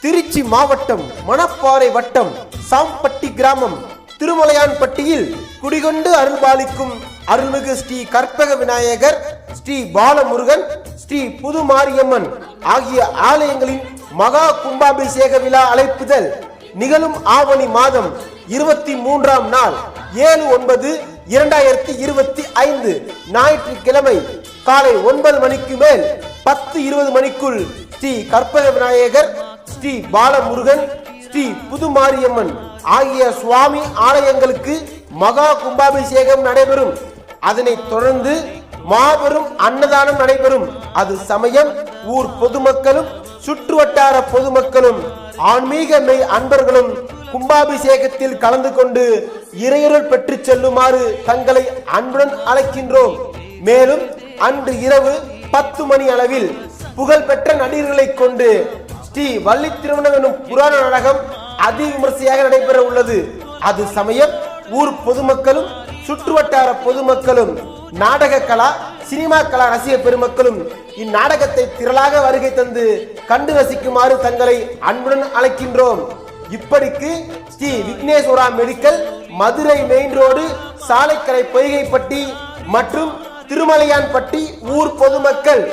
திருச்சி மாவட்டம் மணப்பாறை வட்டம் சாம்பட்டி கிராமம் திருமலையான்பட்டியில் குடிகொண்டு அருள்பாலிக்கும் அருள்மிகு ஸ்ரீ கற்பக விநாயகர், ஸ்ரீ பாலமுருகன், ஸ்ரீ புதுமாரியம்மன் ஆகிய ஆலயங்களின் மகா கும்பாபிஷேக விழா அழைப்புதல் நிகழும் ஆவணி மாதம் 23ஆம் நாள் 7/9/2025 ஞாயிற்றுக்கிழமை காலை 9 மணிக்கு மேல் 10:20 மணிக்குள் ஸ்ரீ கற்பக விநாயகர், ஸ்ரீ பாலமுருகன், ஸ்ரீ புதுமாரியம்மன் ஆகிய சுவாமி ஆலயங்களுக்கு மகா கும்பாபிஷேகம் நடைபெறும். அதனைத் தொடர்ந்து மாபெரும் அன்னதானம் நடைபெறும். அது சமயம் ஊர் பொதுமக்களும் சுற்றுவட்டார பொதுமக்களும் ஆன்மீக மெய் அன்பர்களும் கும்பாபிஷேகத்தில் கலந்து கொண்டு இறையருள் பெற்று செல்லுமாறு தங்களை அன்புடன் அழைக்கின்றோம். மேலும் அன்று இரவு 10 மணி அளவில் புகழ்பெற்ற நடிகர்களை கொண்டு ஸ்ரீ வள்ளி திருமணம் எனும் புராண நாடகம் அதி விமர்சையாக நடைபெற உள்ளது. அது சமயம் ஊர் பொதுமக்களும் சுற்றுவட்டார பொதுமக்களும் நாடக கலா சினிமா கலா ரசிக பெருமக்களும் இந்நாடகத்தை திரளாக வருகை தந்து கண்டு ரசிக்குமாறு தங்களை அன்புடன் அழைக்கின்றோம். இப்படிக்கு Sri Vigneshwara medical, Madurai main road, Salaikkarai Poigaipatti மற்றும் திருமலையான்பட்டி ஊர் பொதுமக்கள்